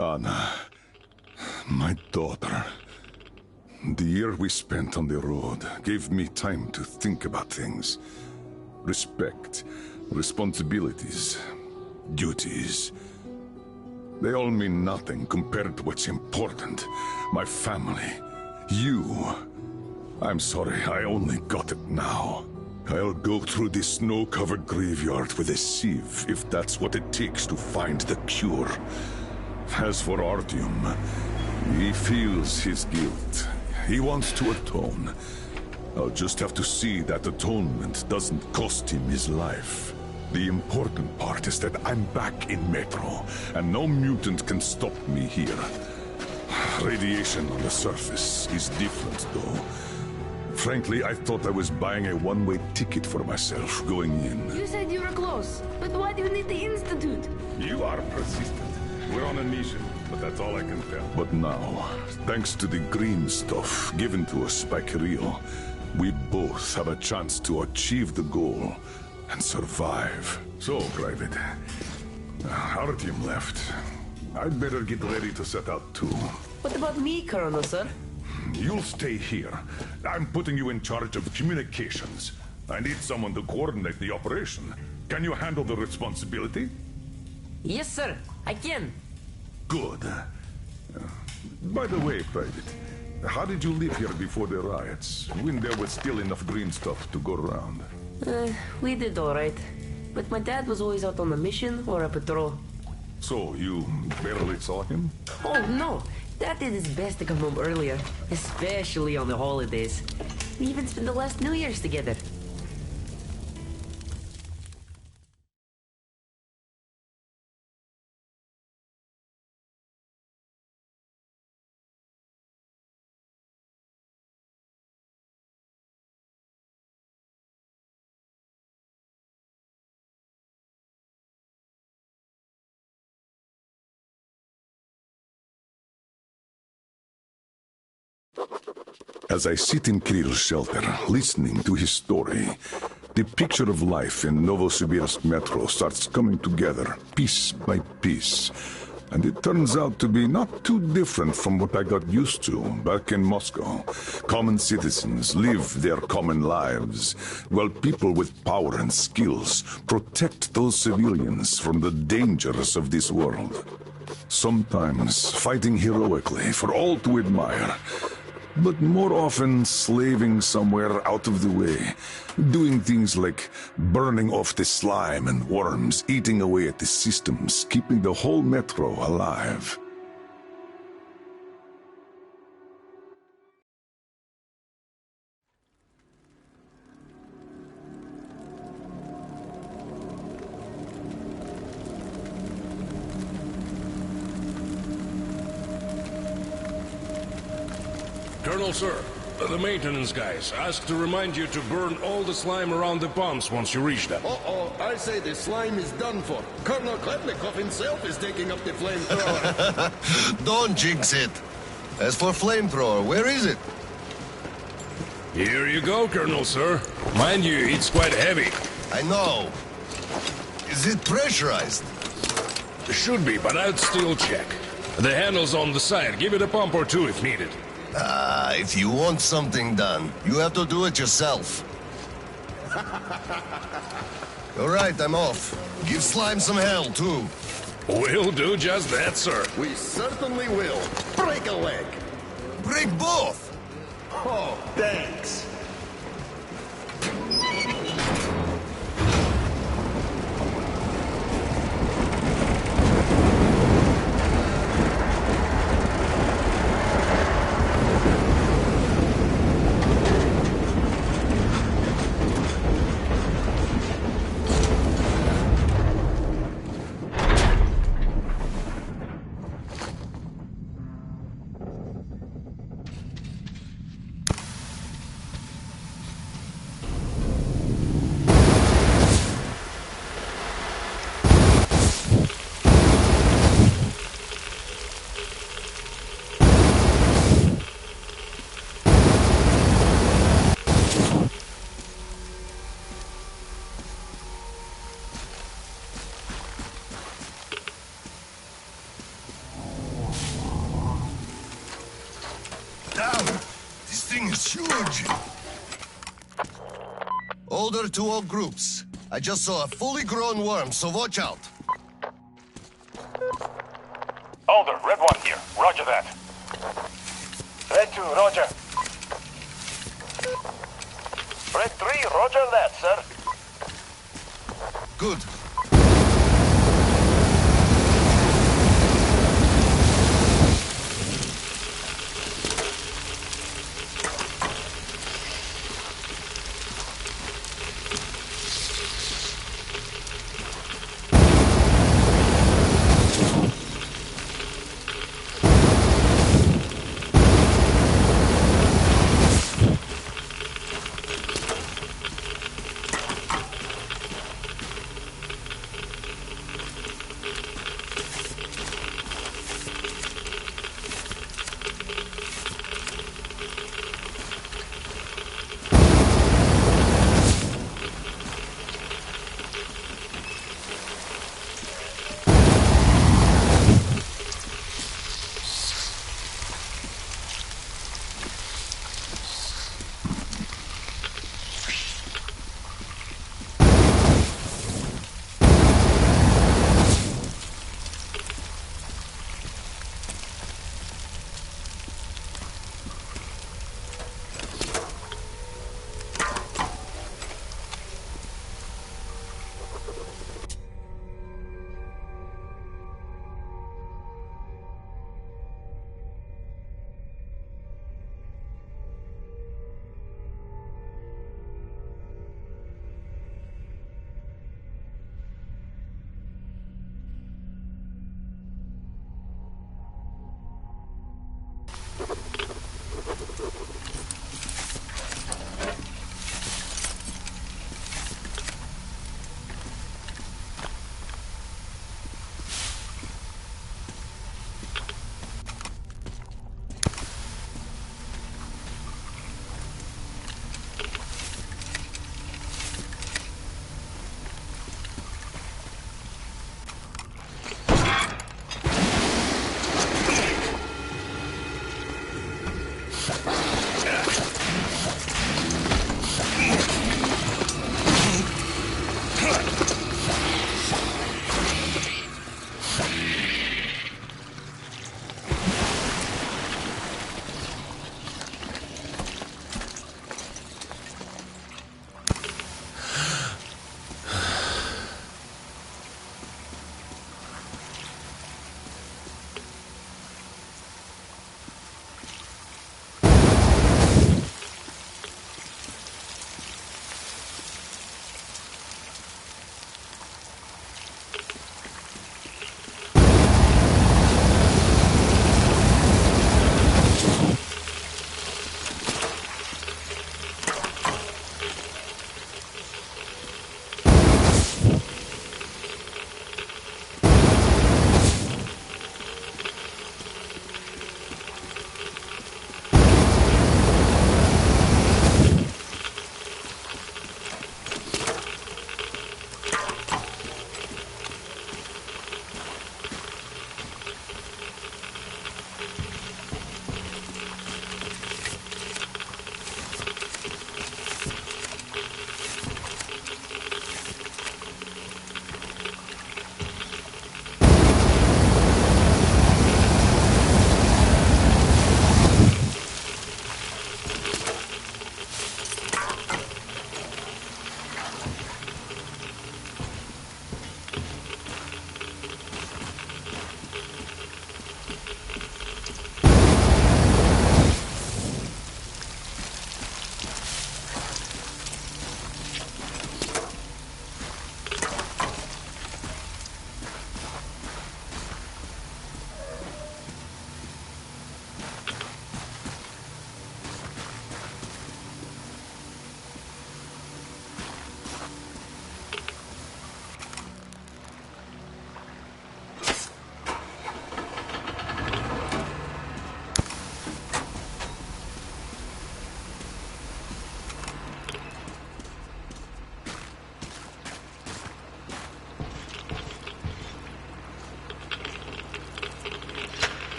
Anna, my daughter. The year we spent on the road gave me time to think about things. Respect, responsibilities, duties. They all mean nothing compared to what's important. My family. You. I'm sorry, I only got it now. I'll go through this snow-covered graveyard with a sieve, if that's what it takes to find the cure. As for Artyom, he feels his guilt. He wants to atone. I'll just have to see that atonement doesn't cost him his life. The important part is that I'm back in Metro, and no mutant can stop me here. Radiation on the surface is different, though. Frankly, I thought I was buying a one-way ticket for myself going in. You said you were close, but why do you need the Institute? You are persistent. We're on a mission, but that's all I can tell. But now, thanks to the green stuff given to us by Kirill, we both have a chance to achieve the goal and survive. So, Private, Artyom left. I'd better get ready to set out too. What about me, Colonel, sir? You'll stay here. I'm putting you in charge of communications. I need someone to coordinate the operation. Can you handle the responsibility? Yes, sir. I can. Good. By the way, Private, how did you live here before the riots, when there was still enough green stuff to go around? We did all right. But my dad was always out on a mission or a patrol. So, you barely saw him? Oh, no. Dad did his best to come home earlier, especially on the holidays. We even spent the last New Year's together. As I sit in Kirill's shelter, listening to his story, the picture of life in Novosibirsk Metro starts coming together, piece by piece. And it turns out to be not too different from what I got used to back in Moscow. Common citizens live their common lives, while people with power and skills protect those civilians from the dangers of this world. Sometimes fighting heroically for all to admire, but more often slaving somewhere out of the way, doing things like burning off the slime and worms, eating away at the systems, keeping the whole metro alive. Colonel, sir, the maintenance guys asked to remind you to burn all the slime around the pumps once you reach them. Uh-oh, I say the slime is done for. Colonel Klepnikov himself is taking up the flamethrower. Don't jinx it. As for flamethrower, where is it? Here you go, Colonel, sir. Mind you, it's quite heavy. I know. Is it pressurized? Should be, but I'd still check. The handle's on the side. Give it a pump or two if needed. If you want something done, you have to do it yourself. All right, I'm off. Give slime some hell, too. We'll do just that, sir. We certainly will. Break a leg. Break both! Oh, thanks. Engage! Order to all groups. I just saw a fully grown worm, so watch out. Alder, Red 1 here. Roger that. Red 2, roger. Red 3, roger that, sir. Good.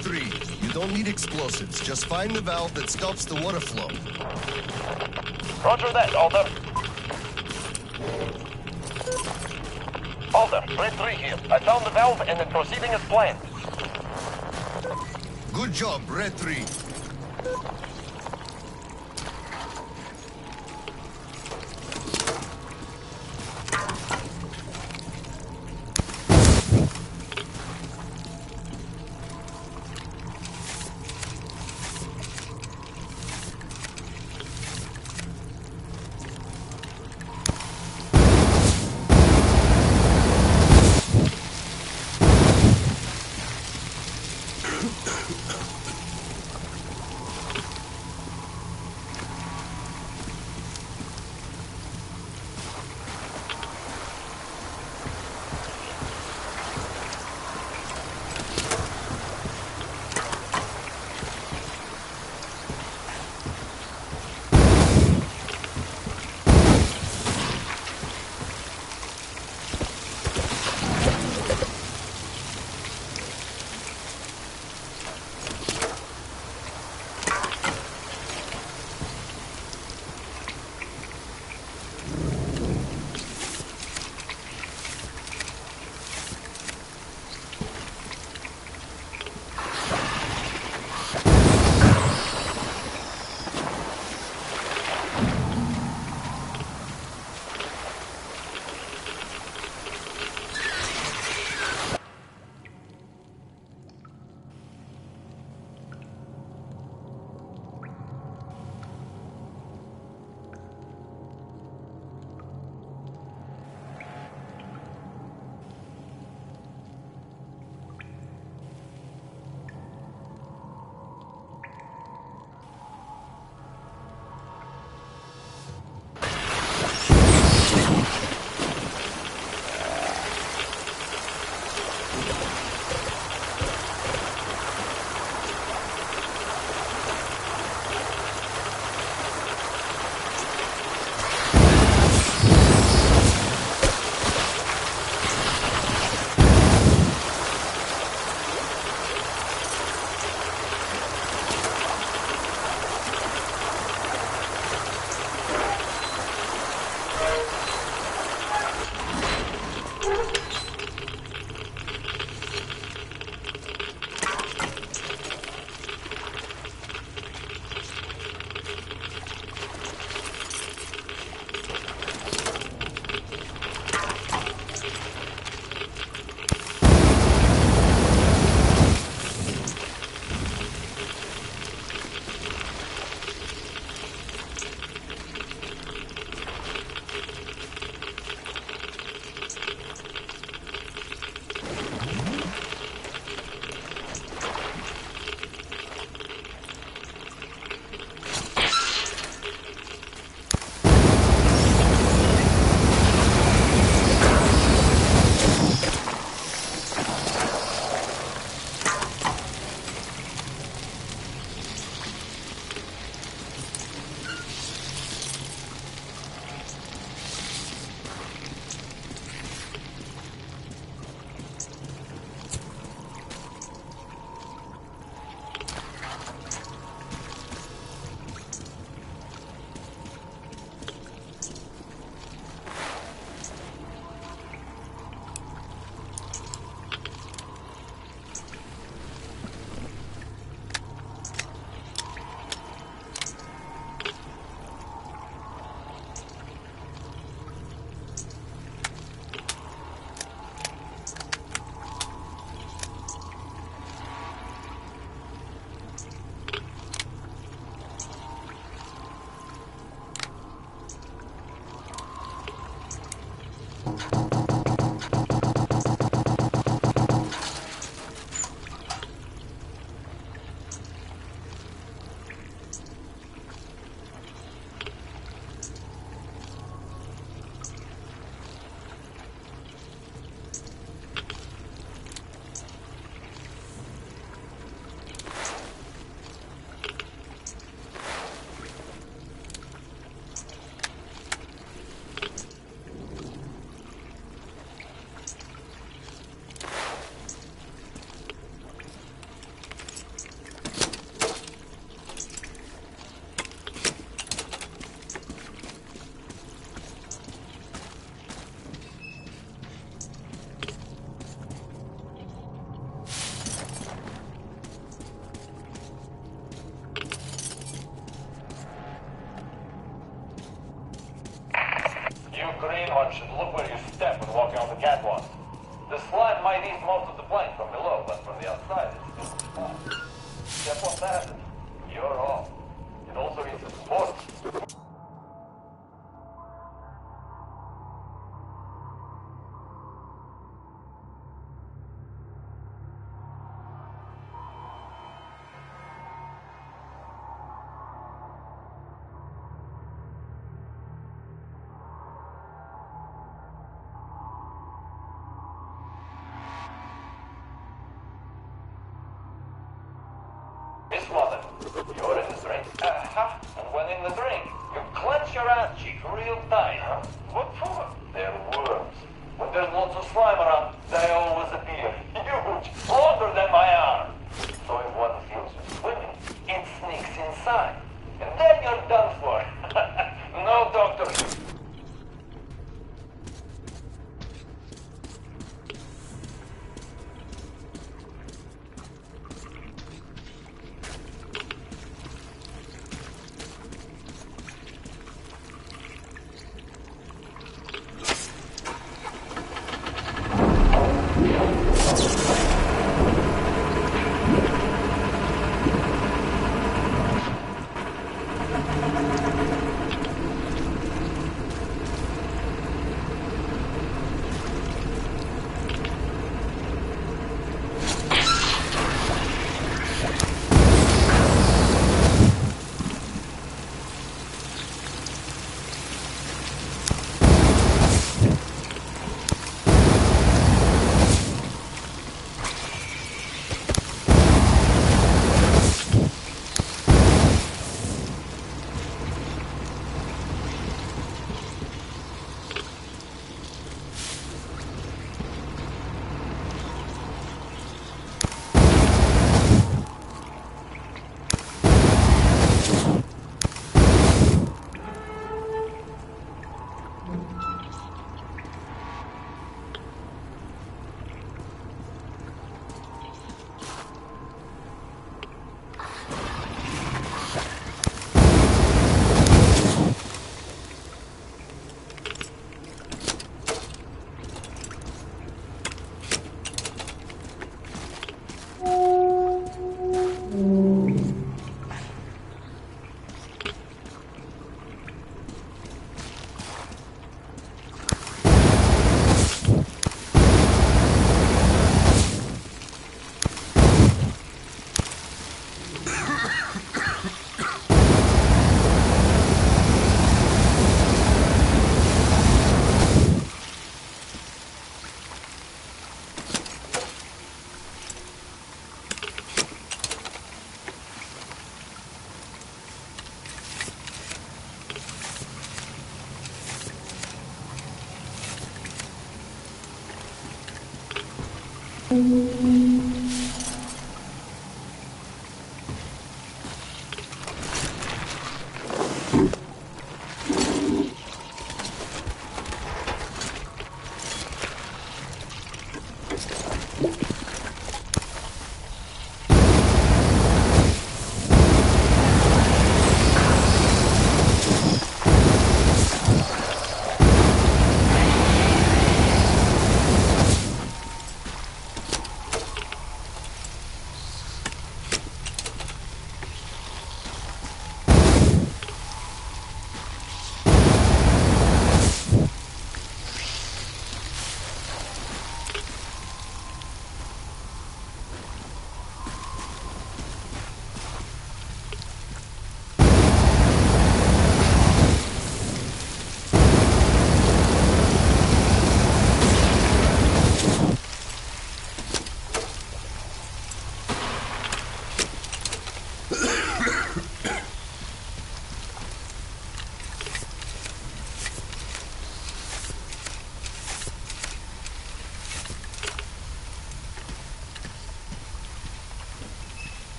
Red 3, you don't need explosives. Just find the valve that stops the water flow. Roger that, Alder. Alder, Red 3 here. I found the valve and am proceeding as planned. Good job, Red 3. anyone should look where you step when walking on the catwalk. The slime might eat most of the plane from below, but from the outside it's still fine. Step on that, you're off. It also eats the support. Miss Mother, you're in the drink. And when in the drink, you clench your ass cheek real tight. Huh? What for? They're worms. When there's lots of slime around, they always appear. Huge, longer than my arm. So if one feels you swimming, it sneaks inside. And then you're done for. No, doctor.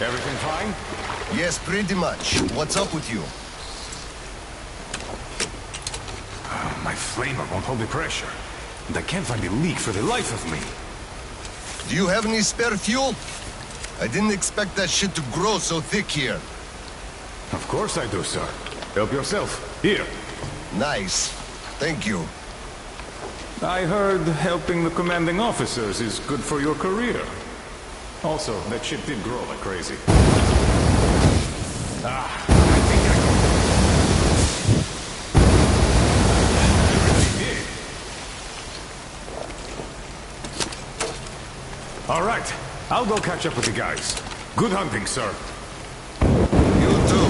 Everything fine? Yes, pretty much. What's up with you? My flamer won't hold the pressure. And I can't find a leak for the life of me. Do you have any spare fuel? I didn't expect that shit to grow so thick here. Of course I do, sir. Help yourself. Here. Nice. Thank you. I heard helping the commanding officers is good for your career. Also, that ship did grow like crazy. I think I got it. I really did. All right. I'll go catch up with the guys. Good hunting, sir. You too.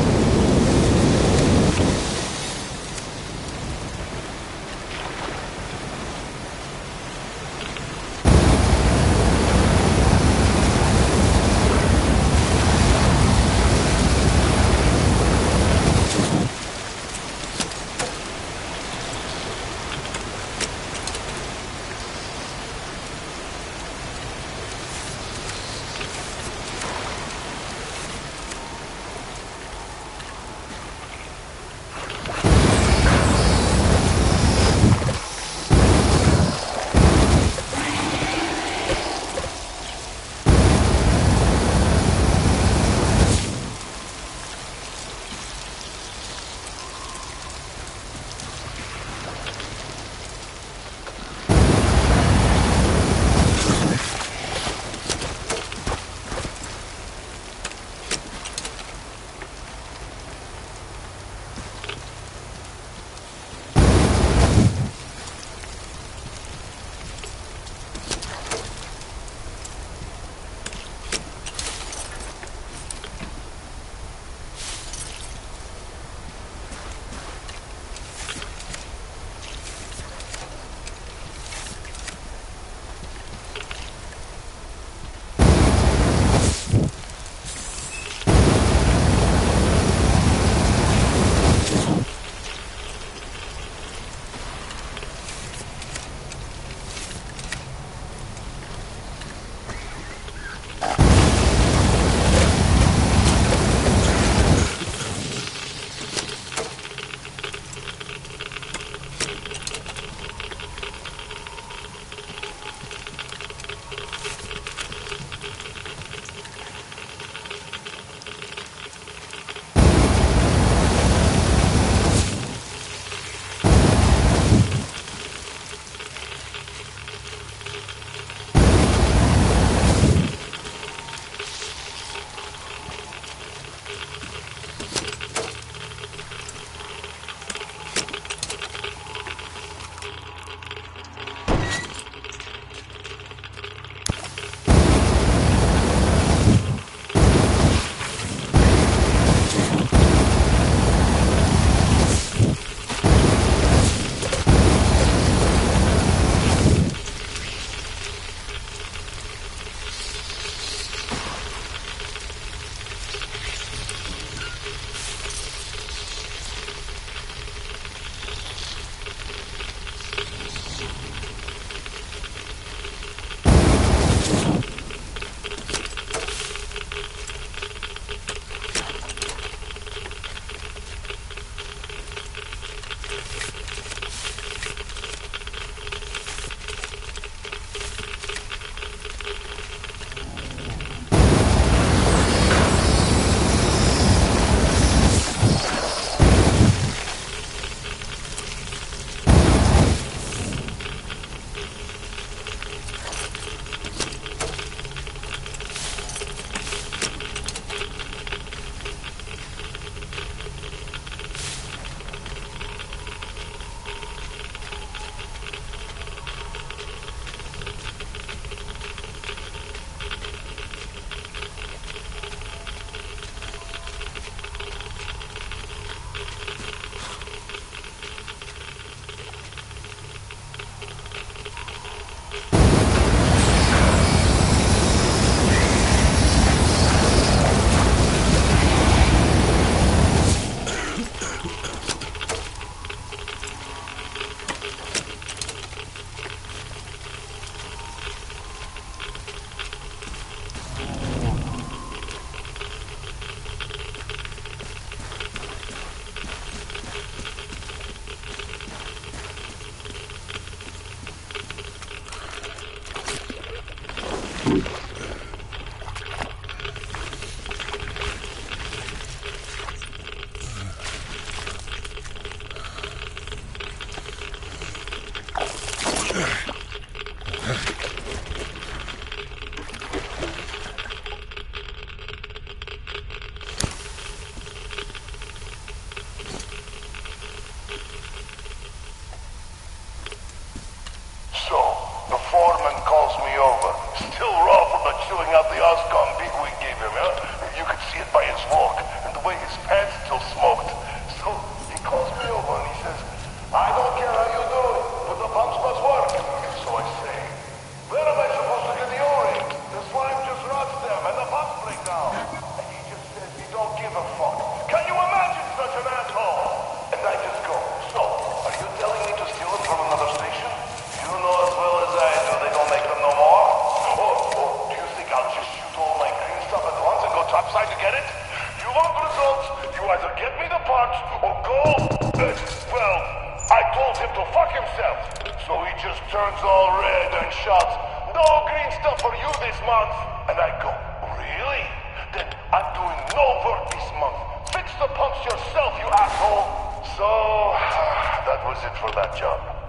No green stuff for you this month. And I go, really? Then I'm doing no work this month. Fix the pumps yourself, you asshole. So, that was it for that job.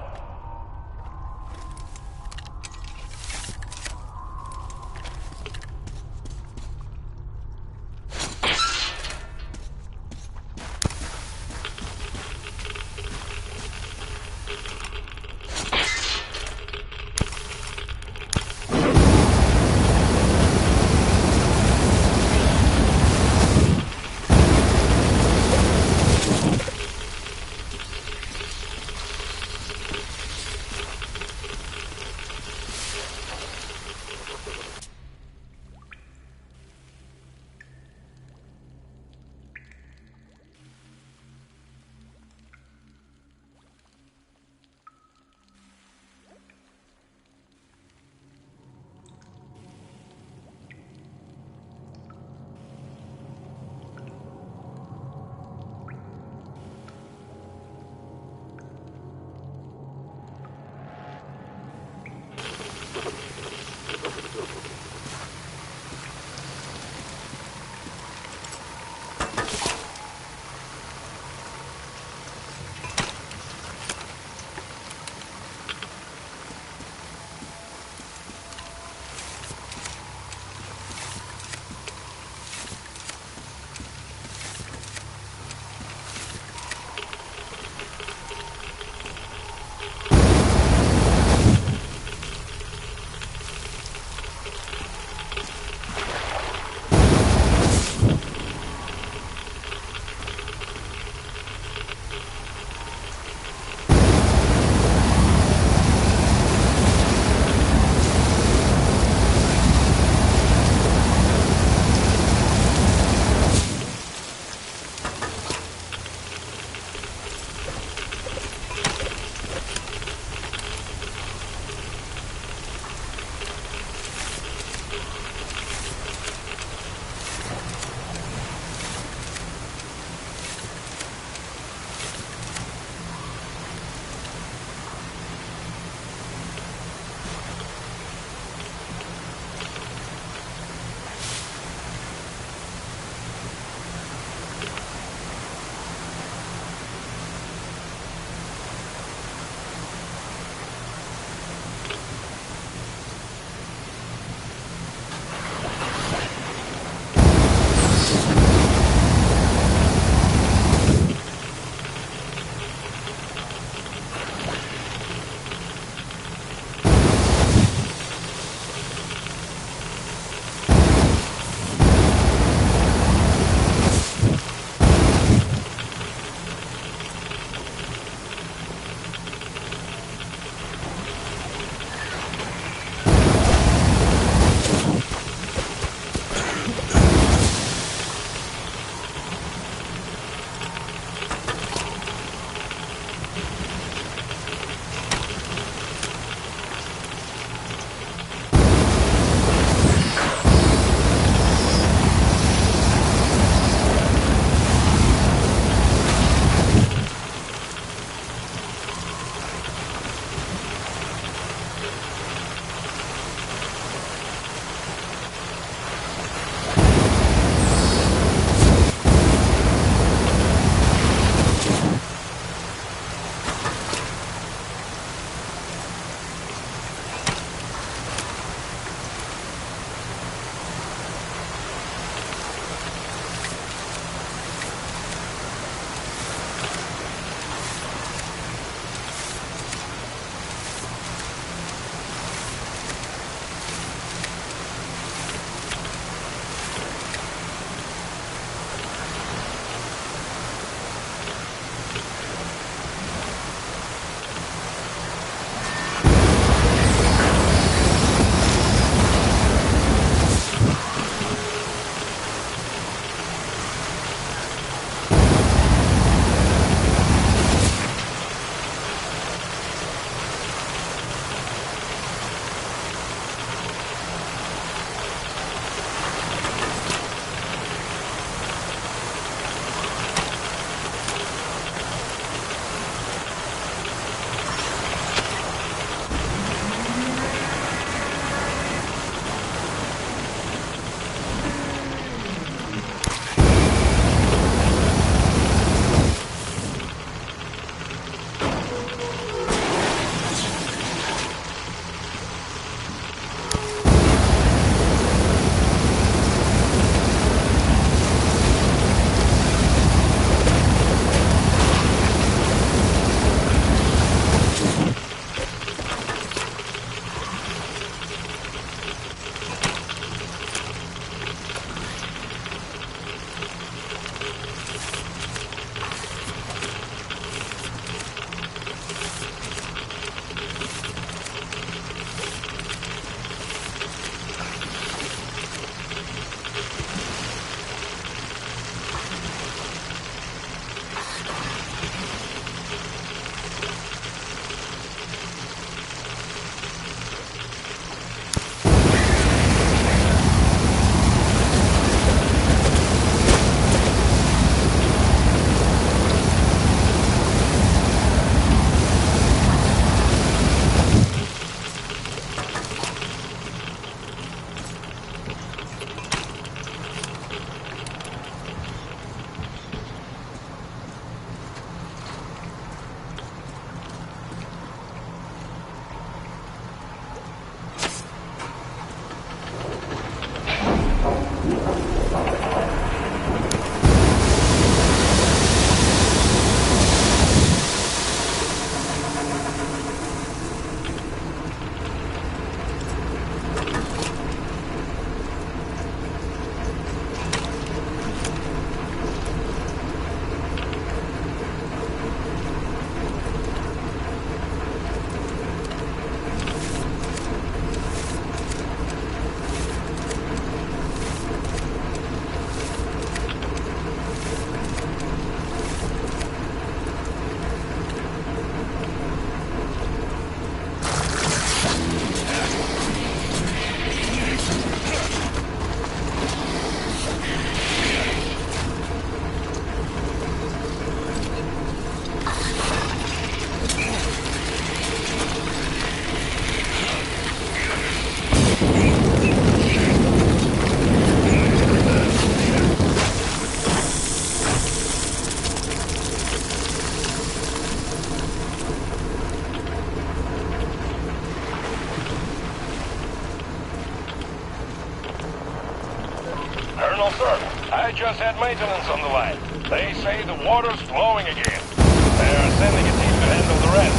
Colonel, sir, I just had maintenance on the line. They say the water's flowing again. They're sending a team to handle the rest.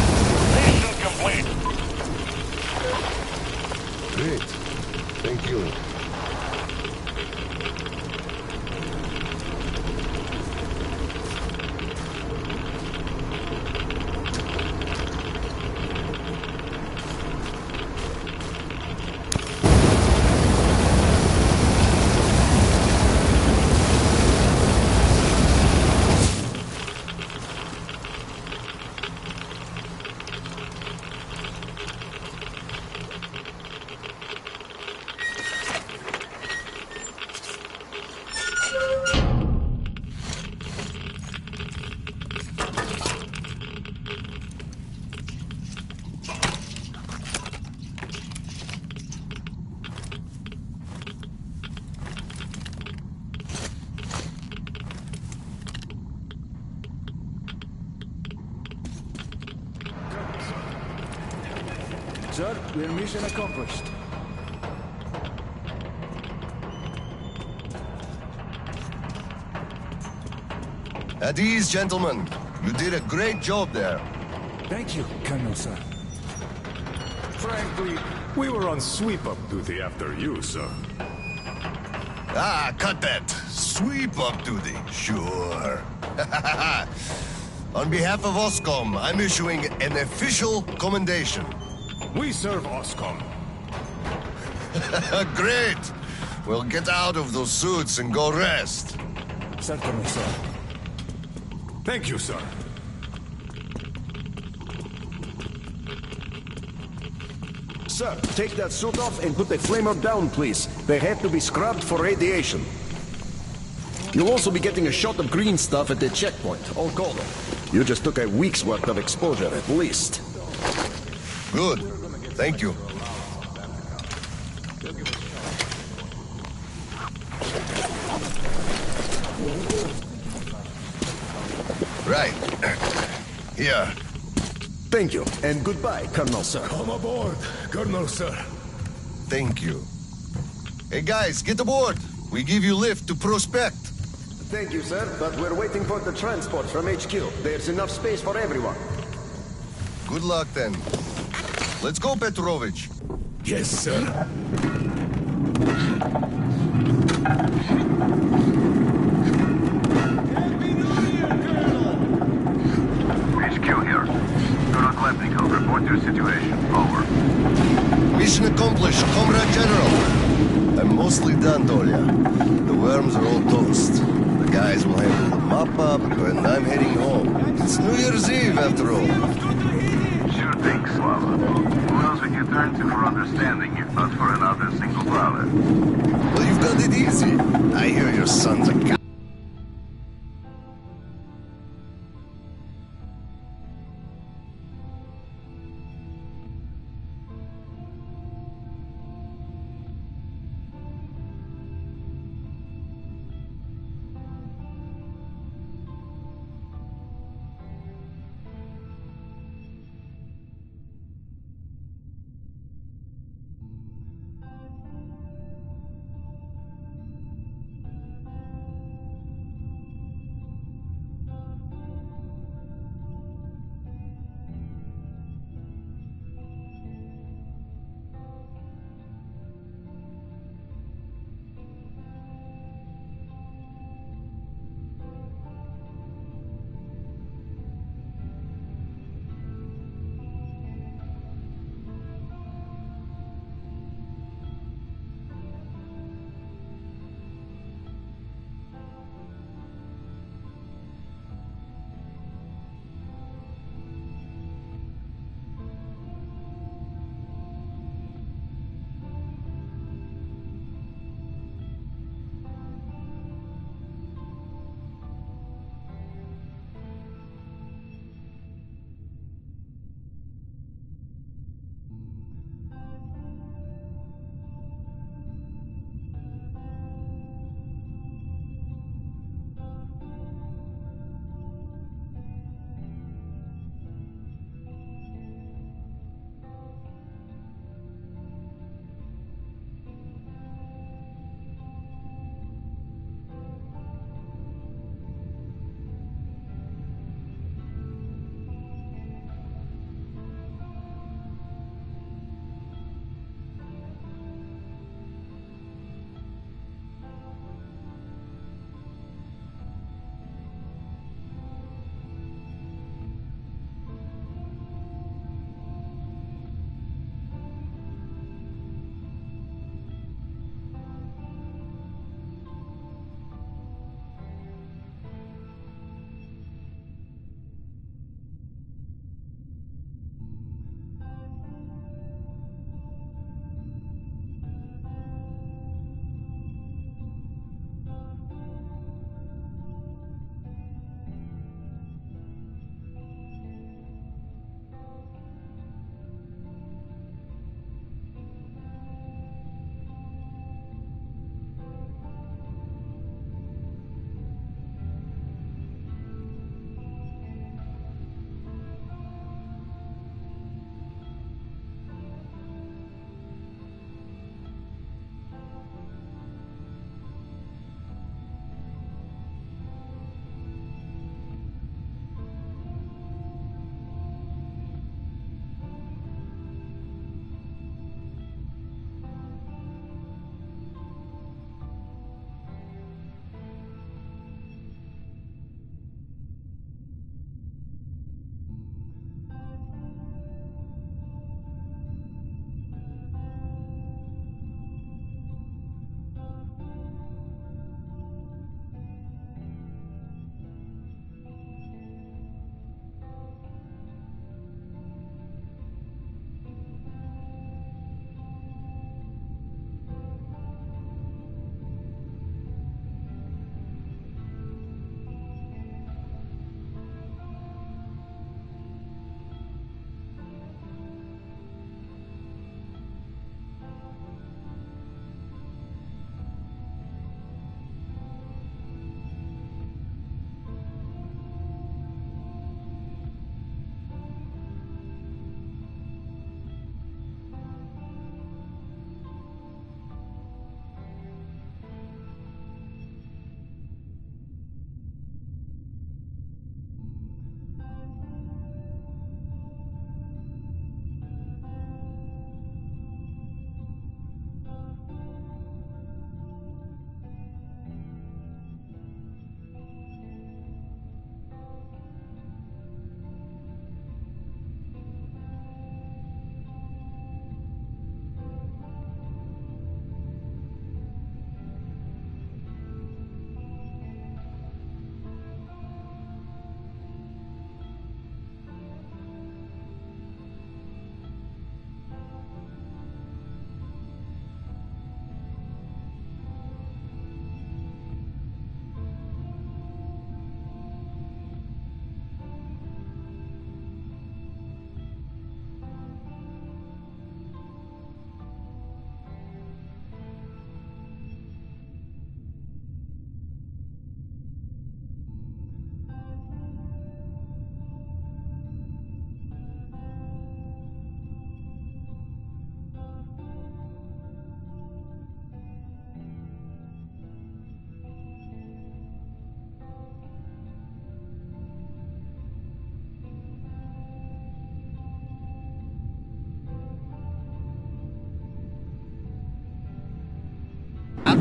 Mission complete. Great. Thank you. Sir, we're mission accomplished. At ease, gentlemen. You did a great job there. Thank you, Colonel, sir. Frankly, we were on sweep-up duty after you, sir. Ah, cut that. Sweep up duty. Sure. On behalf of OSCOM, I'm issuing an official commendation. We serve OSCOM. Great. Well, get out of those suits and go rest. Certainly, sir. Thank you, sir. Sir, take that suit off and put the flamer down, please. They have to be scrubbed for radiation. You'll also be getting a shot of green stuff at the checkpoint, all cold. You just took a week's worth of exposure, at least. Good. Thank you. Right. Here. Thank you, and goodbye, Colonel, sir. Come aboard, Colonel, sir. Thank you. Hey, guys, get aboard. We give you lift to Prospect. Thank you, sir, but we're waiting for the transport from HQ. There's enough space for everyone. Good luck, then. Let's go, Petrovich. Yes, sir. HQ here. Colonel Klepnikov, report your situation. Over. Mission accomplished, Comrade General. I'm mostly done, Dolia. The worms are all toast. The guys will handle the mop-up, and I'm heading home. It's New Year's Eve, after all. Sure thing, Slava. Who else would you turn to for understanding if not for another single brother? Well, you've got it easy. I hear your son's a cow.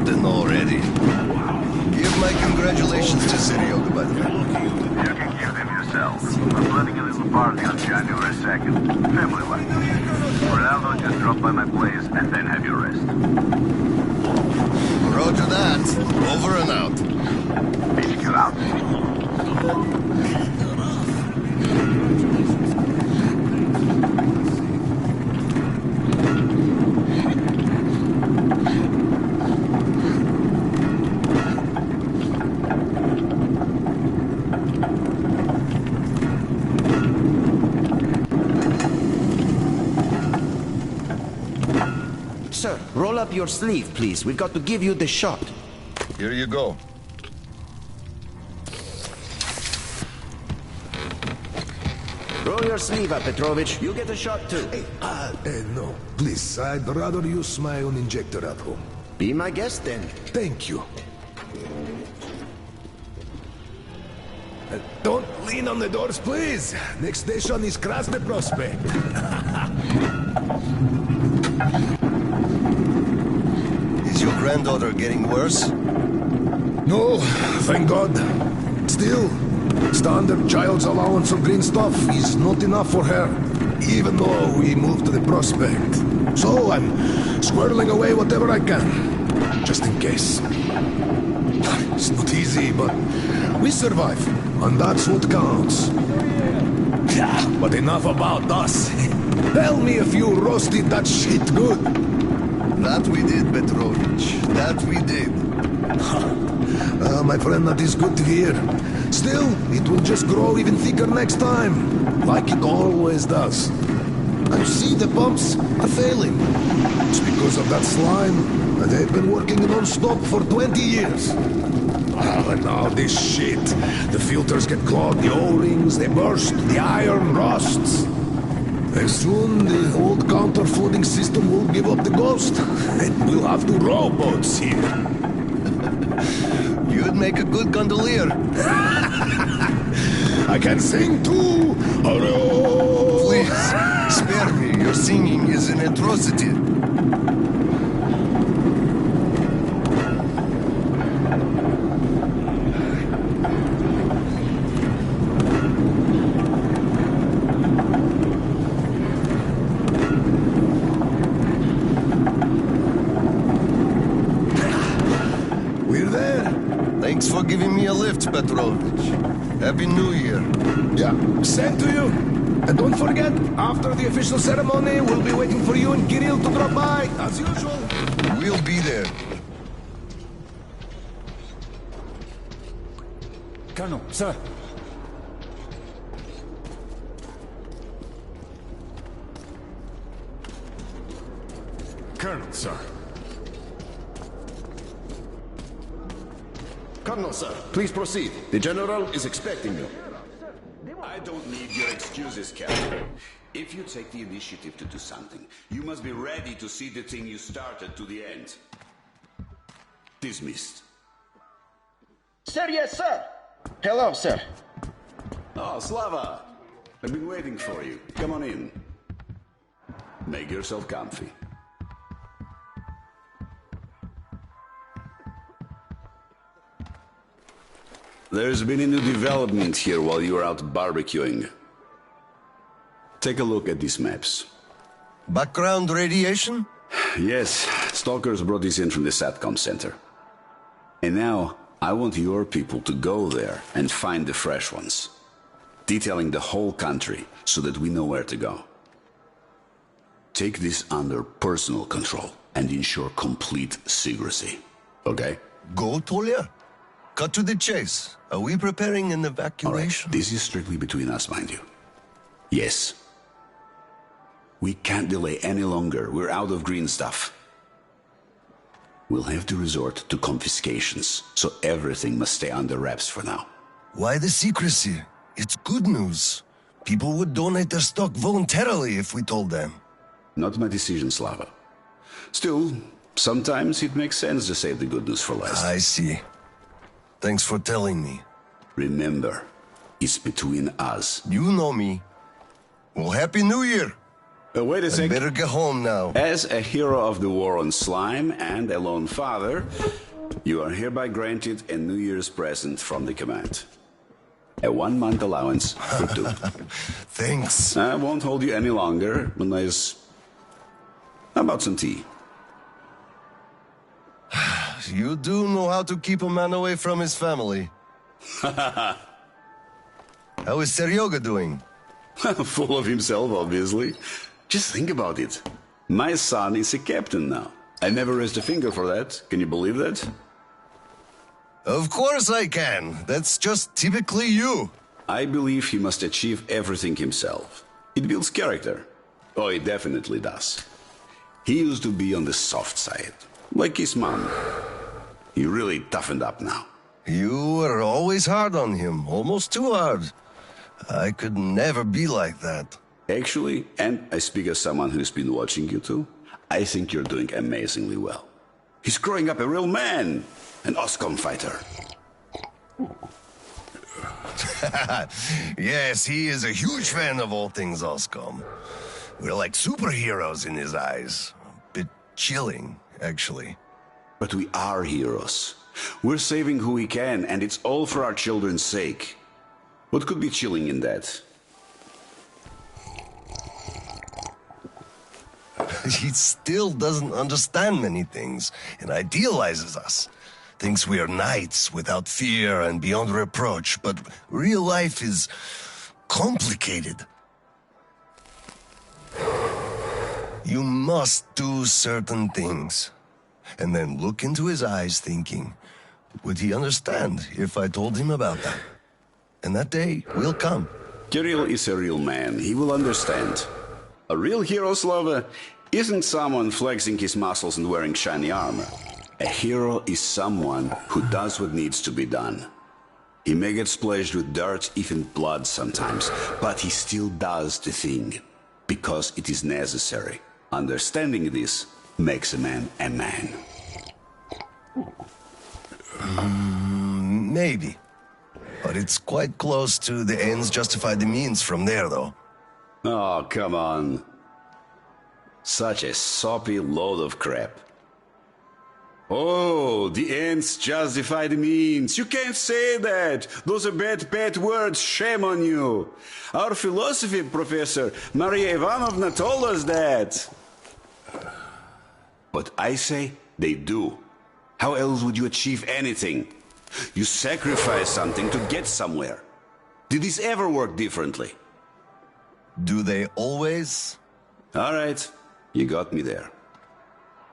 Captain already. Give my congratulations to Serioga, by the way. You can give them yourself. I'm planning a little party on January 2nd. Family-like. For now, just drop by my place and then have your rest. Roger that. Over and out. HQ out. Sir, roll up your sleeve, please. We've got to give you the shot. Here you go. Roll your sleeve up, Petrovich. You get a shot, too. No. Please, I'd rather use my own injector at home. Be my guest, then. Thank you. Don't lean on the doors, please. Next station is Krasny Prospect. Is your granddaughter getting worse? No, thank God. Still, standard child's allowance of green stuff is not enough for her, even though we moved to the Prospect. So I'm squirreling away whatever I can, just in case. It's not easy, but we survive, and that's what counts. But enough about us. Tell me if you roasted that shit good. That we did, Petrovich. That we did. My friend, that is good to hear. Still, it will just grow even thicker next time, like it always does. And see, the pumps are failing. It's because of that slime, and they've been working non-stop for 20 years. And now this shit. The filters get clogged, the O-rings, they burst, the iron rusts. And soon the old counter-flooding system will give up the ghost, and we'll have to row boats here. You'd make a good gondolier. I can sing too! Hurrah! Please, spare me. Your singing is an atrocity. Thanks for giving me a lift, Petrovich. Happy New Year. Yeah, same to you. And don't forget, after the official ceremony, we'll be waiting for you and Kirill to drop by, as usual. We'll be there. Colonel, sir. Colonel, sir. Colonel, sir, please proceed. The General is expecting you. I don't need your excuses, Captain. If you take the initiative to do something, you must be ready to see the thing you started to the end. Dismissed. Sir, yes, sir. Hello, sir. Oh, Slava. I've been waiting for you. Come on in. Make yourself comfy. There's been a new development here while you were out barbecuing. Take a look at these maps. Background radiation? Yes, stalkers brought this in from the SATCOM center. And now, I want your people to go there and find the fresh ones. Detailing the whole country so that we know where to go. Take this under personal control and ensure complete secrecy. Okay? Go, Tolia? Cut to the chase. Are we preparing an evacuation? All right, this is strictly between us, mind you. Yes. We can't delay any longer. We're out of green stuff. We'll have to resort to confiscations, so everything must stay under wraps for now. Why the secrecy? It's good news. People would donate their stock voluntarily if we told them. Not my decision, Slava. Still, sometimes it makes sense to save the good news for last. I see. Thanks for telling me. Remember, it's between us. You know me. Well, Happy New Year! Wait a I sec. better get home now. As a hero of the war on slime and a lone father, you are hereby granted a New Year's present from the command. A 1-month allowance for 2. Thanks. I won't hold you any longer unless... How about some tea? You do know how to keep a man away from his family. How is Seryoga doing? Full of himself, obviously. Just think about it. My son is a captain now. I never raised a finger for that. Can you believe that? Of course I can. That's just typically you. I believe he must achieve everything himself. It builds character. Oh, it definitely does. He used to be on the soft side, like his mom. He really toughened up now. You were always hard on him, almost too hard. I could never be like that. Actually, and I speak as someone who's been watching you too, I think you're doing amazingly well. He's growing up a real man, an OSCOM fighter. Yes, he is a huge fan of all things OSCOM. We're like superheroes in his eyes. A bit chilling, actually. But we are heroes. We're saving who we can, and it's all for our children's sake. What could be chilling in that? He still doesn't understand many things and idealizes us. Thinks we are knights without fear and beyond reproach, but real life is complicated. You must do certain things, and then look into his eyes thinking, would he understand if I told him about that? And that day will come. Kirill is a real man. He will understand. A real hero, Slava, isn't someone flexing his muscles and wearing shiny armor. A hero is someone who does what needs to be done. He may get splashed with dirt, even blood sometimes, but he still does the thing, because it is necessary. Understanding this makes a man a man. Maybe. But it's quite close to the ends justify the means from there, though. Oh, come on. Such a soppy load of crap. Oh, the ends justify the means. You can't say that. Those are bad words. Shame on you. Our philosophy professor, Maria Ivanovna, told us that. But I say they do. How else would you achieve anything? You sacrifice something to get somewhere. Did this ever work differently? Do they always? All right, you got me there.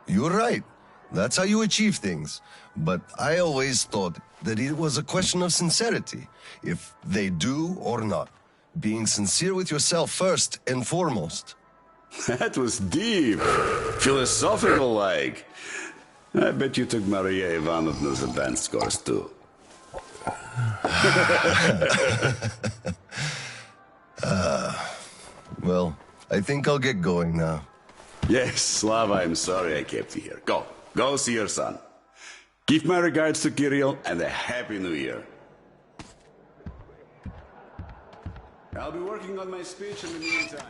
You're right. That's how you achieve things. But I always thought that it was a question of sincerity, if they do or not. Being sincere with yourself first and foremost. That was deep. Philosophical-like. I bet you took Maria Ivanovna's advanced course too. Well, I think I'll get going now. Yes, Slava, I'm sorry I kept you here. Go see your son. Give my regards to Kirill and a Happy New Year. I'll be working on my speech in the meantime.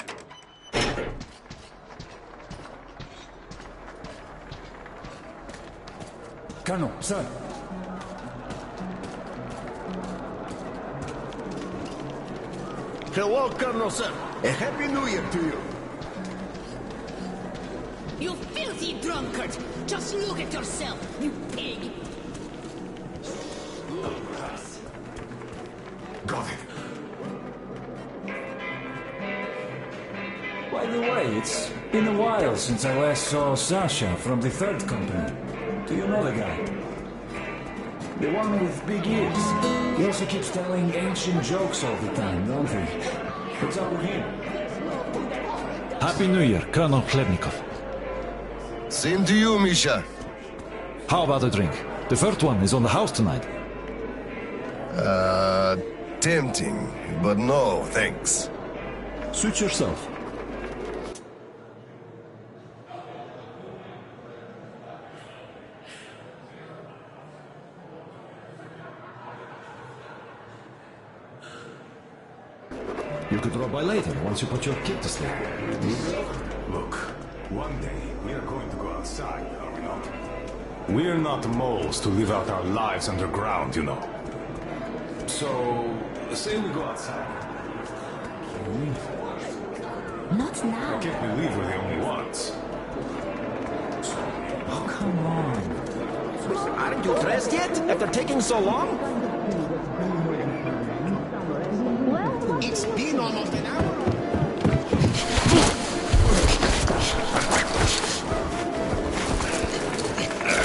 Colonel, sir. Hello, Colonel, sir. A Happy New Year to you. You filthy drunkard! Just look at yourself, you pig! Got it. By the way, it's been a while since I last saw Sasha from the 3rd Company. Do you know the guy? The one with big ears. He also keeps telling ancient jokes all the time, don't he? What's up with him? Happy New Year, Colonel Chlebnikov. Same to you, Misha. How about a drink? The first one is on the house tonight. Tempting, but no, thanks. Suit yourself. You could drop by later, once you put your kid to sleep. Look, one day we are going to go outside, are we not? We're not moles to live out our lives underground, you know. So, say we go outside. Not now. I can't believe we're the only ones. Oh, come on. Aren't you dressed yet? After taking so long? It's been almost an hour.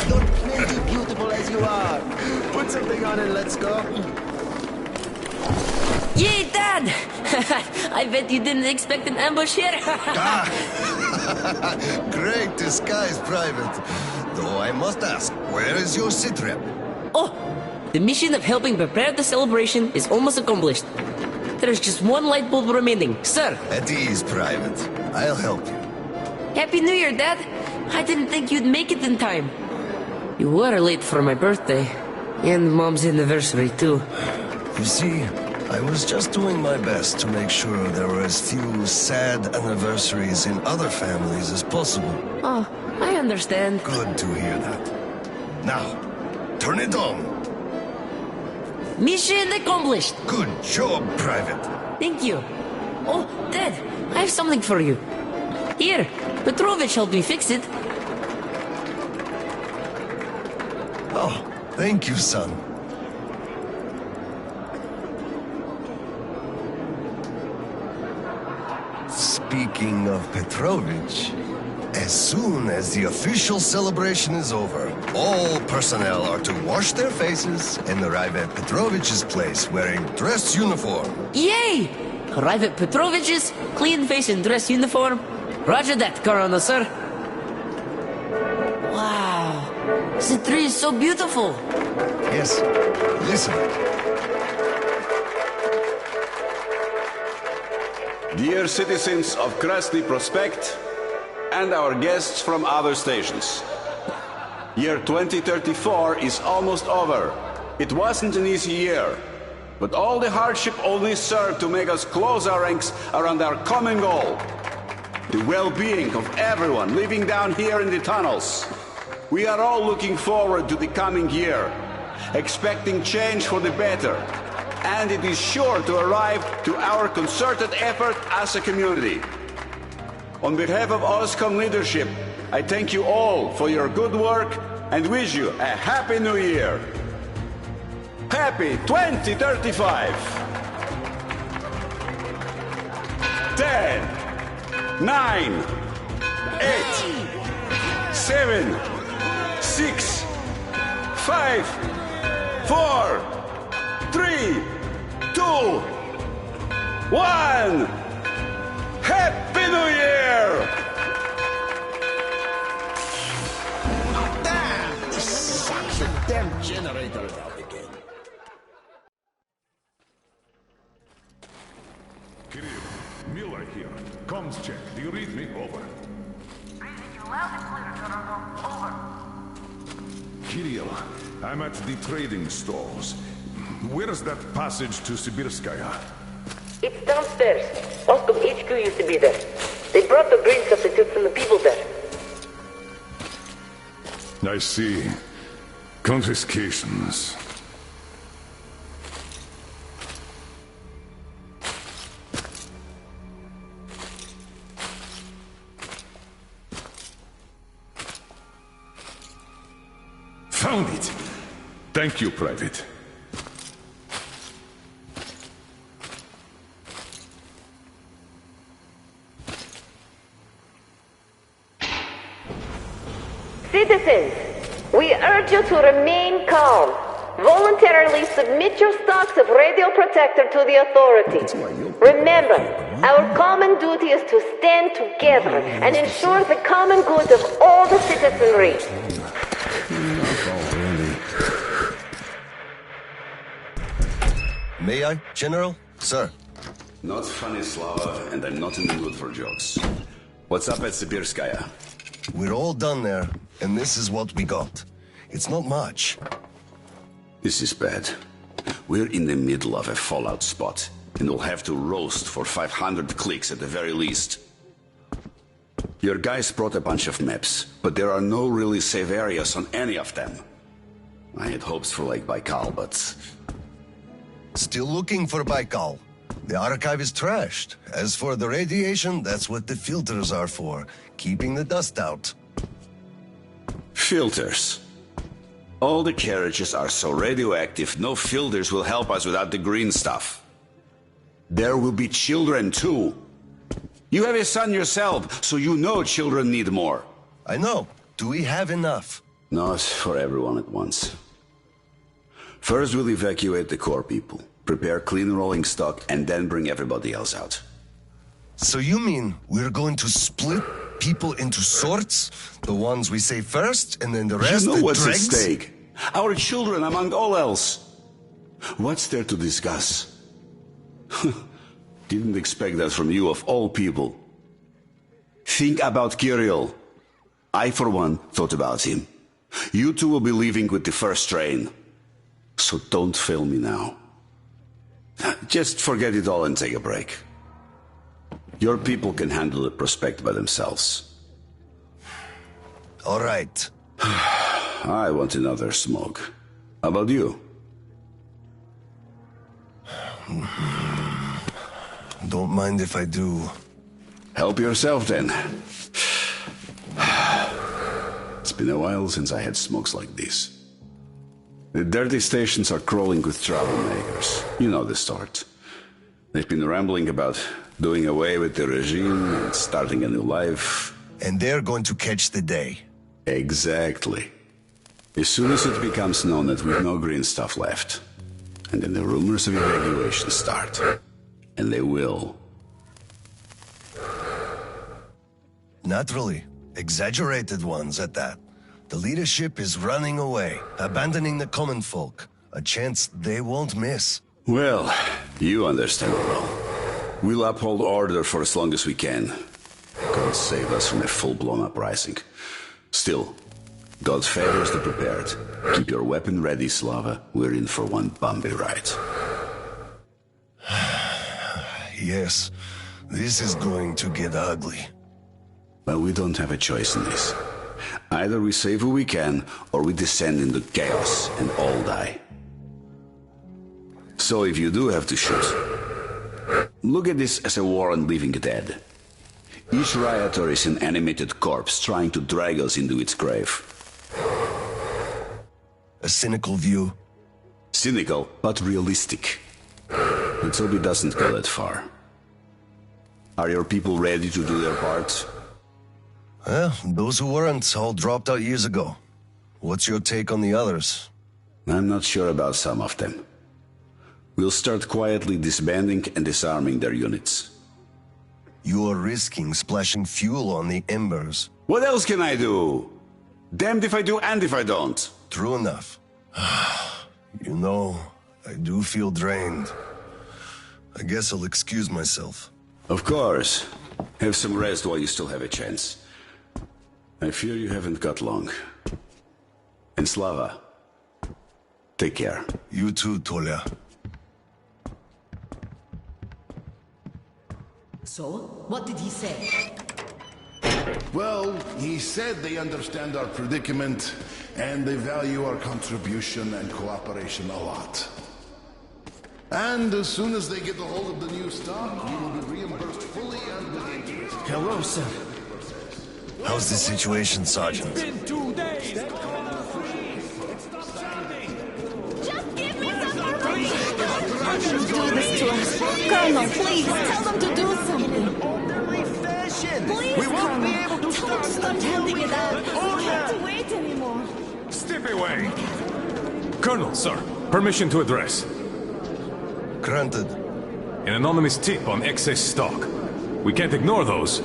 Don't be beautiful as you are. Put something on and let's go. Yay, Dad! I bet you didn't expect an ambush here. Great disguise, Private. Though I must ask, where is your sitrep? Oh, the mission of helping prepare the celebration is almost accomplished. There's just one light bulb remaining, sir. At ease, Private. I'll help you. Happy New Year, Dad. I didn't think you'd make it in time. You were late for my birthday. And Mom's anniversary, too. You see, I was just doing my best to make sure there were as few sad anniversaries in other families as possible. Oh, I understand. Good to hear that. Now, turn it on. Mission accomplished. Good job, Private. Thank you. Oh, Dad, I have something for you. Here, Petrovich helped me fix it. Oh, thank you, son. Speaking of Petrovich, as soon as the official celebration is over, all personnel are to wash their faces and arrive at Petrovich's place wearing dress uniform. Yay! Arrive at Petrovich's, clean face and dress uniform. Roger that, Colonel, sir. Wow, the tree is so beautiful. Yes, listen. Dear citizens of Krasny Prospect and our guests from other stations. Year 2034 is almost over. It wasn't an easy year, but all the hardship only served to make us close our ranks around our common goal. The well-being of everyone living down here in the tunnels. We are all looking forward to the coming year, expecting change for the better, and it is sure to arrive to our concerted effort as a community. On behalf of OSCOM leadership, I thank you all for your good work and wish you a Happy New Year. Happy 2035! 10, 9, 8, 7, 6, 5, 4, 3, 2, 1. Happy New Year! Damn! This sucks. The damn generator is out again. Kirill, Miller here. Comms check. Do you read me? Over. Reading you loud and clear, Colonel. Over. Kirill, I'm at the trading stalls. Where's that passage to Sibirskaya? It's downstairs. OSCOM HQ used to be there. They brought the grain substitute from the people there. I see. Confiscations. Found it! Thank you, Private. Citizens, we urge you to remain calm. Voluntarily submit your stocks of radio protector to the authorities. Remember, our common duty is to stand together and ensure the common good of all the citizenry. May I, General? Sir. Not funny, Slava, and I'm not in the mood for jokes. What's up at Sibirskaya? We're all done there, and this is what we got. It's not much. This is bad. We're in the middle of a fallout spot, and we'll have to roast for 500 clicks at the very least. Your guys brought a bunch of maps, but there are no really safe areas on any of them. I had hopes for Lake Baikal, but... Still looking for Baikal. The archive is trashed. As for the radiation, that's what the filters are for, keeping the dust out. Filters. All the carriages are so radioactive, no filters will help us without the green stuff. There will be children too. You have a son yourself, so you know children need more. I know. Do we have enough? Not for everyone at once. First we'll evacuate the core people, prepare clean rolling stock, and then bring everybody else out. So you mean we're going to split people into sorts? The ones we save first, and then the rest You know what's at dregs? stake. Our children among all else. What's there to discuss? Didn't expect that from you of all people. Think about Kirill. I, for one, thought about him. You two will be leaving with the first train. So don't fail me now. Just forget it all and take a break. Your people can handle the prospect by themselves. All right. I want another smoke. How about you? Don't mind if I do. Help yourself, then. It's been a while since I had smokes like this. The dirty stations are crawling with troublemakers. You know the sort. They've been rambling about doing away with the regime and starting a new life. And they're going to catch the day. Exactly. As soon as it becomes known that we've no green stuff left, and then the rumors of evacuation start. And they will. Naturally. Exaggerated ones at that. The leadership is running away, abandoning the common folk. A chance they won't miss. Well, you understand well. We'll uphold order for as long as we can. God save us from a full-blown uprising. Still, God favors the prepared. Keep your weapon ready, Slava. We're in for one bumpy ride. Yes, this is going to get ugly. But we don't have a choice in this. Either we save who we can, or we descend into chaos and all die. So if you do have to shoot, look at this as a war on living dead. Each rioter is an animated corpse trying to drag us into its grave. A cynical view. Cynical, but realistic. Let's hope it doesn't go that far. Are your people ready to do their part? Well, those who weren't all dropped out years ago. What's your take on the others? I'm not sure about some of them. We'll start quietly disbanding and disarming their units. You are risking splashing fuel on the embers. What else can I do? Damned if I do and if I don't. True enough. You know, I do feel drained. I guess I'll excuse myself. Of course. Have some rest while you still have a chance. I fear you haven't got long. And Slava, take care. You too, Tolia. So, what did he say? Well, he said they understand our predicament and they value our contribution and cooperation a lot. And as soon as they get a hold of the new stock, we will be reimbursed fully and with interest. Hello, sir. How's the situation, Sergeant? Just give me some more money! Don't do this to us. Colonel, please, tell them to do something. Please, we won't be able to start handing it out. We have to wait anymore. Step away! Colonel, sir, permission to address. Granted. An anonymous tip on excess stock. We can't ignore those,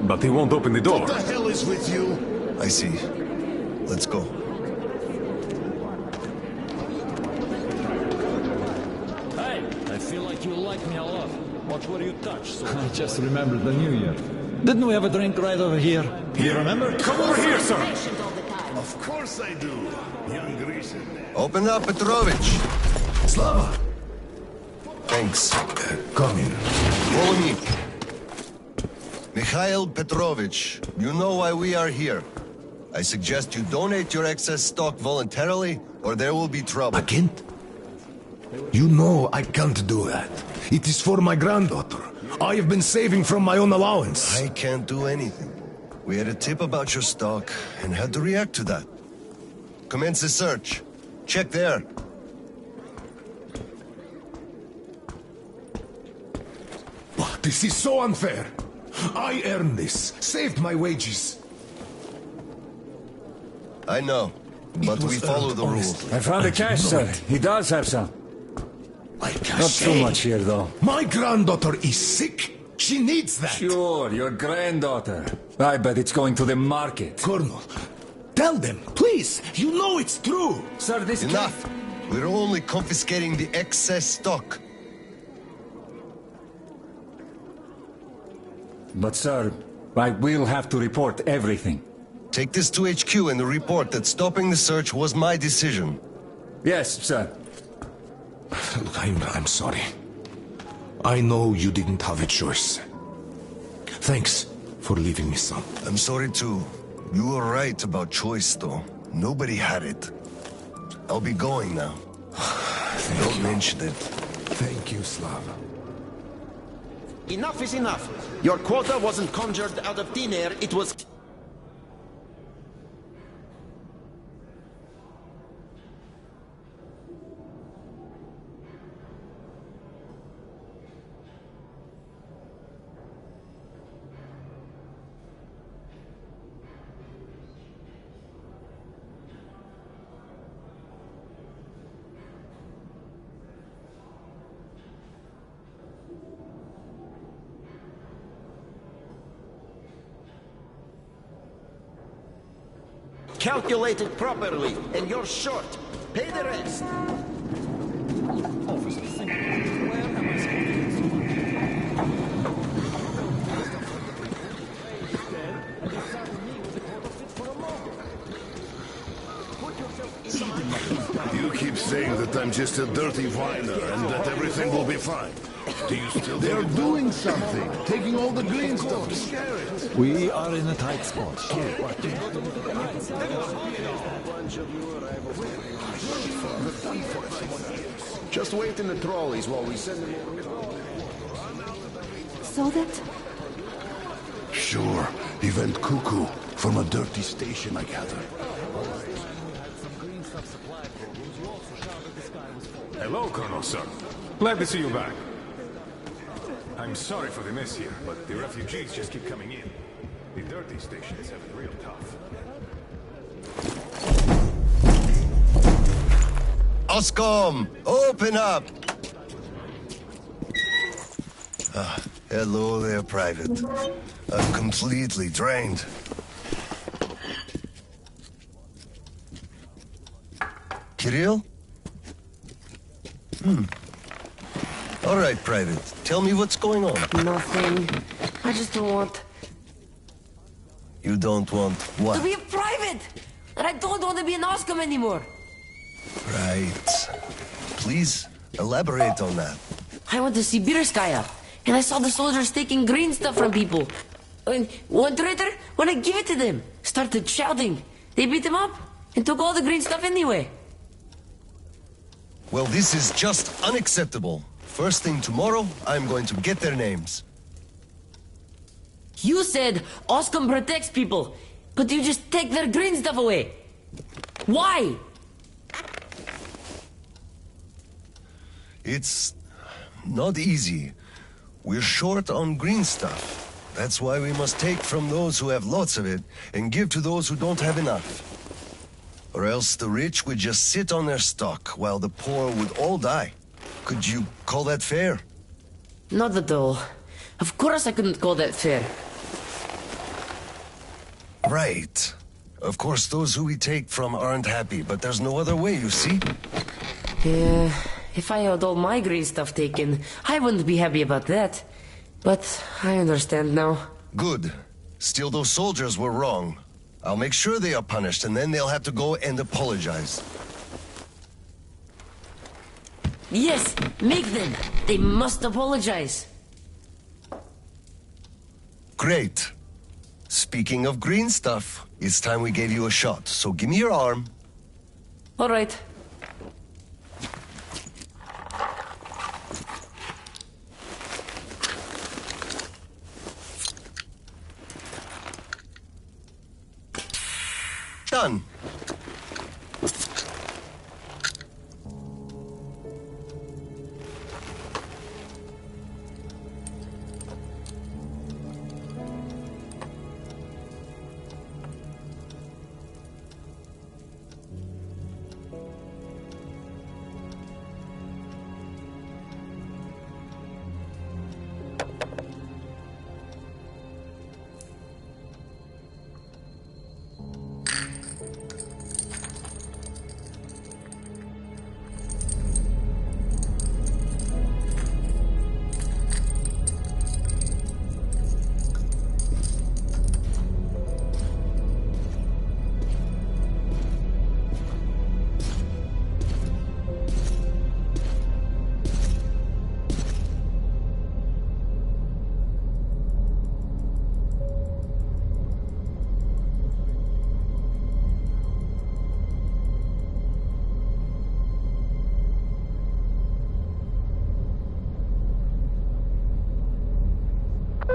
but he won't open the door. What the hell is with you? I see. Let's go. Hey, I feel like you like me a lot. Watch where you touch. So I just remembered the New Year. Didn't we have a drink right over here? Do you remember? Come over here, sir! Of course I do, young Grecian. Open up, Petrovich. Slava. Thanks. Come in. Follow me. Mikhail Petrovich, you know why we are here. I suggest you donate your excess stock voluntarily, or there will be trouble. I can't. You know I can't do that. It is for my granddaughter. I have been saving from my own allowance. I can't do anything. We had a tip about your stock, and had to react to that. Commence the search. Check there. This is so unfair. I earned this, saved my wages. I know, but we follow the rules. I found the cash, sir. He does have some. Not too much here, though. My granddaughter is sick. She needs that. Sure, your granddaughter. I bet it's going to the market. Colonel, tell them, please. You know it's true. Sir, this... Enough. We're only confiscating the excess stock. But, sir, I will have to report everything. Take this to HQ and report that stopping the search was my decision. Yes, sir. Look, I'm sorry. I know you didn't have a choice. Thanks for leaving me some. I'm sorry too. You were right about choice, though. Nobody had it. I'll be going now. Don't mention it. Thank you, Slava. Enough is enough. Your quota wasn't conjured out of thin air, it was... calculated properly, and you're short. Pay the rest. You keep saying that I'm just a dirty whiner and that everything will be fine. Do you still... They're doing something, taking all the green stuff to scare it. We are in a tight spot. Just wait in the trolleys while we send them over. So that... Sure, he went cuckoo from a dirty station, I gather. Hello, Colonel, sir. Glad to see you back. I'm sorry for the mess here, but the refugees just keep coming in. The dirty stations have it real tough. Oscom, open up! Hello there, Private. I'm completely drained. Kirill? All right, Private. Tell me what's going on. Nothing. I just don't want... You don't want what? To be a private! And I don't want to be an Oscom anymore. Right. Please, elaborate on that. I went to Sibirskaya, and I saw the soldiers taking green stuff from people. And one traitor, when I give it to them, started shouting. They beat him up and took all the green stuff anyway. Well, this is just unacceptable. First thing tomorrow, I'm going to get their names. You said Oscom protects people, but you just take their green stuff away. Why? It's not easy. We're short on green stuff. That's why we must take from those who have lots of it and give to those who don't have enough. Or else the rich would just sit on their stock while the poor would all die. Could you call that fair? Not at all. Of course I couldn't call that fair. Right. Of course, those who we take from aren't happy, but there's no other way, you see? Yeah, if I had all my green stuff taken, I wouldn't be happy about that. But I understand now. Good. Still, those soldiers were wrong. I'll make sure they are punished, and then they'll have to go and apologize. Yes, make them. They must apologize. Great. Speaking of green stuff, it's time we gave you a shot, so give me your arm. All right. Done.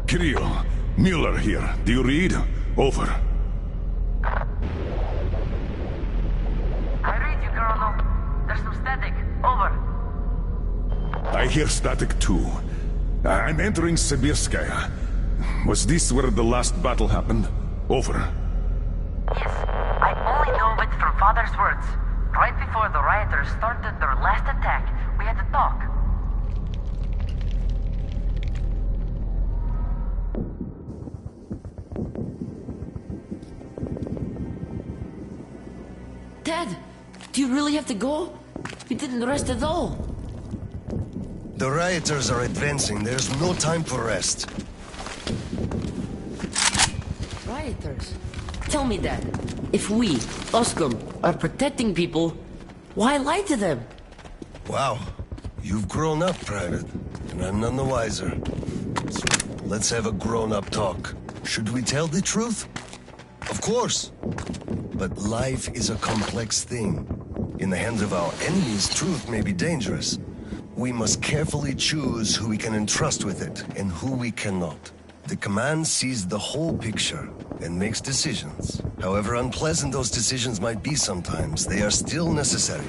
Kirill, Mueller here. Do you read? Over. I read you, Colonel. There's some static. Over. I hear static too. I'm entering Sibirskaya. Was this where the last battle happened? Over. Yes, I only know it from Father's words. Right before the rioters started their last attack, we had to talk. Dad, do you really have to go? We didn't rest at all. The rioters are advancing. There's no time for rest. Rioters? Tell me, Dad. If we, Oscom, are protecting people, why lie to them? Wow. You've grown up, Private. And I'm none the wiser. So let's have a grown-up talk. Should we tell the truth? Of course. But life is a complex thing. In the hands of our enemies, truth may be dangerous. We must carefully choose who we can entrust with it and who we cannot. The command sees the whole picture and makes decisions. However unpleasant those decisions might be sometimes, they are still necessary.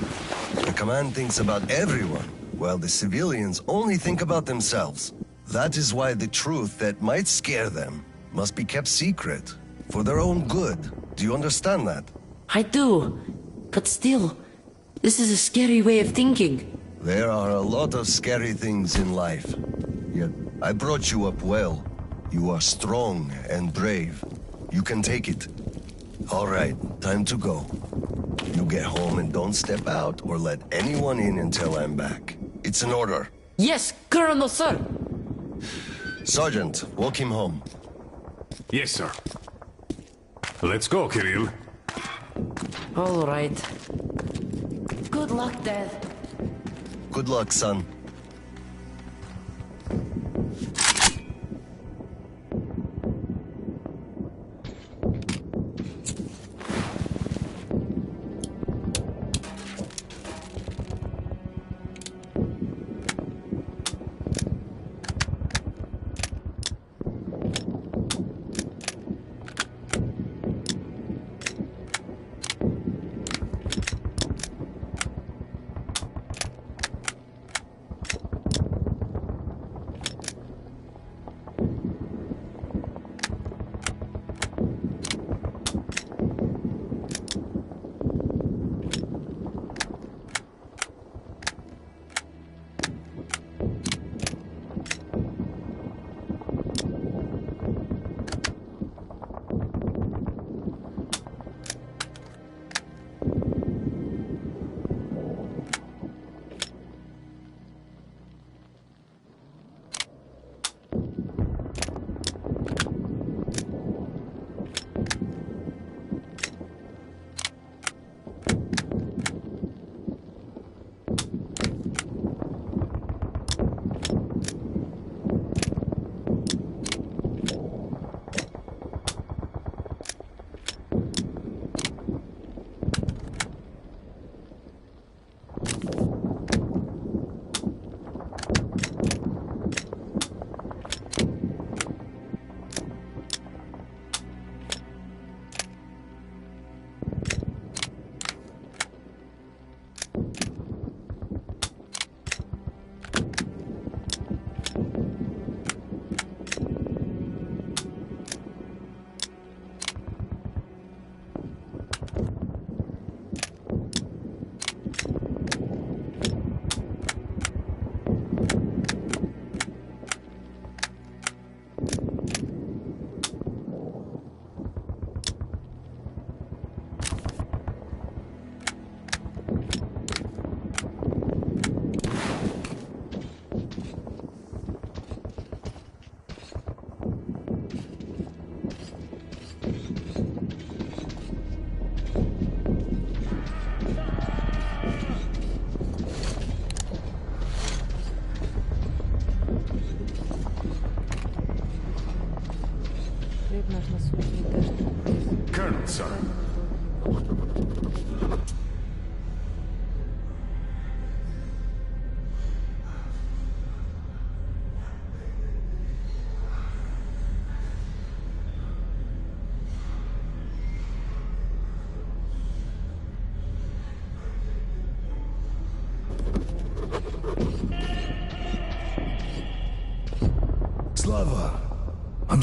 The command thinks about everyone, while the civilians only think about themselves. That is why the truth that might scare them must be kept secret, for their own good. Do you understand that? I do. But still, this is a scary way of thinking. There are a lot of scary things in life. Yet, I brought you up well. You are strong and brave. You can take it. All right, time to go. You get home and don't step out or let anyone in until I'm back. It's an order. Yes, Colonel, sir. Sergeant, walk him home. Yes, sir. Let's go, Kirill. All right. Good luck, Dad. Good luck, son.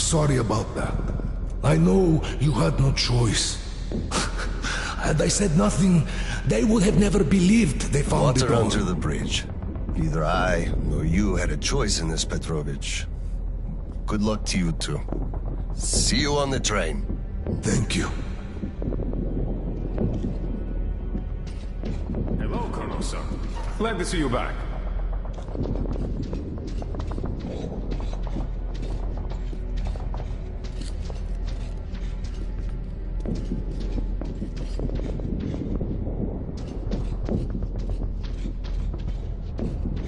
sorry about that. I know you had no choice. Had I said nothing, they would have never believed they found Water it all. under the bridge. Neither I nor you had a choice in this, Petrovich. Good luck to you two. See you on the train. Thank you. Hello, Colonel, sir. Glad to see you back.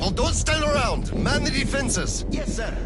Well, don't stand around. Man the defenses. Yes, sir.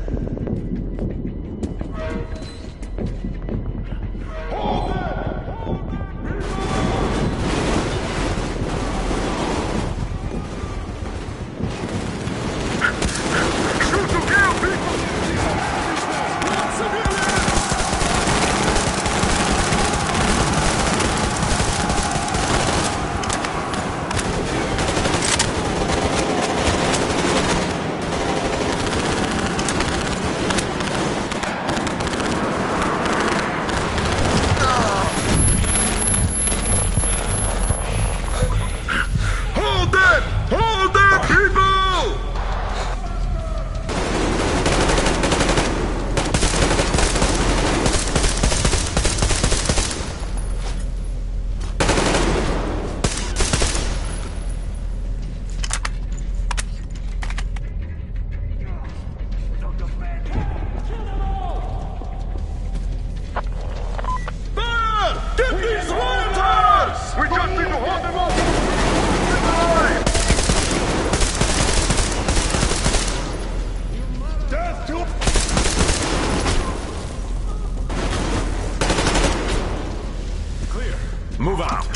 Move out.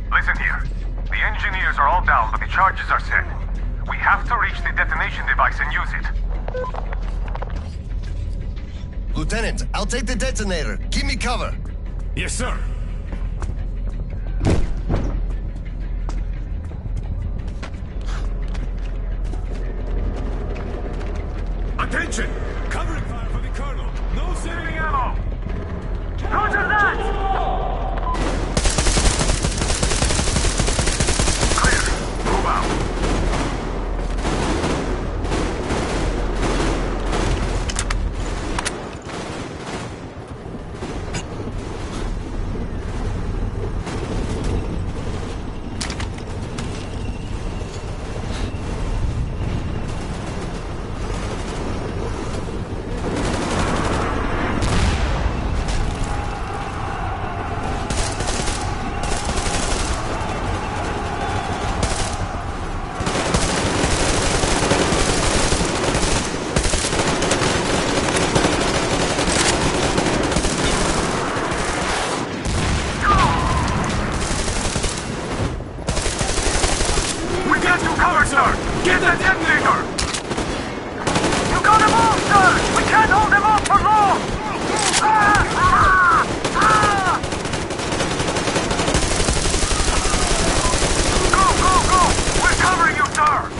Listen here. The engineers are all down, but the charges are set. We have to reach the detonation device and use it. Lieutenant, I'll take the detonator. Give me cover. Yes, sir. Attention! Covering fire for the Colonel. No saving ammo! Roger that! Clear. Move out. Get that detonator! You got them all, sir! We can't hold them off for long! Go! We're covering you, sir!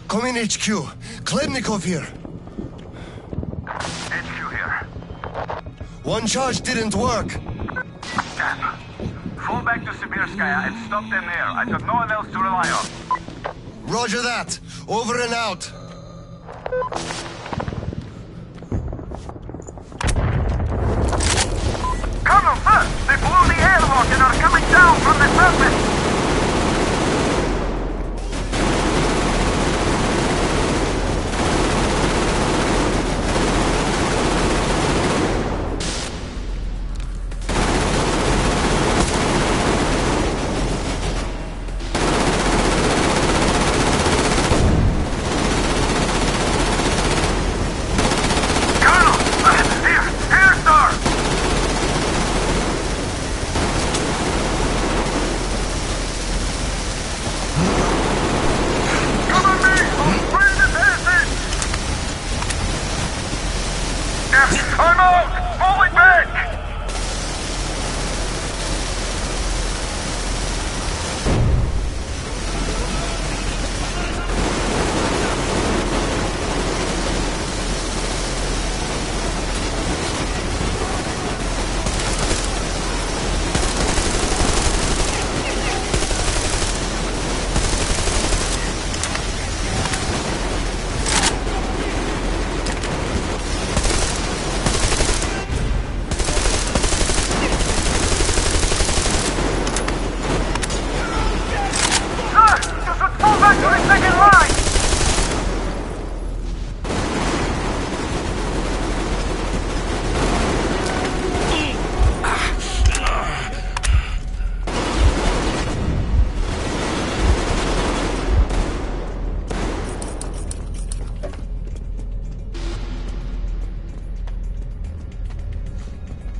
Come in, HQ. Khlebnikov here. One charge didn't work. Damn. Fall back to Sibirskaya and stop them there. I've got no one else to rely on. Roger that. Over and out. Colonel, sir! They blew the airlock and are coming down from the surface! I'm out! Falling back!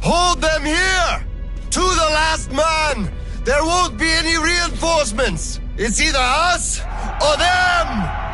Hold them here! To the last man! There won't be any reinforcements! It's either us or them!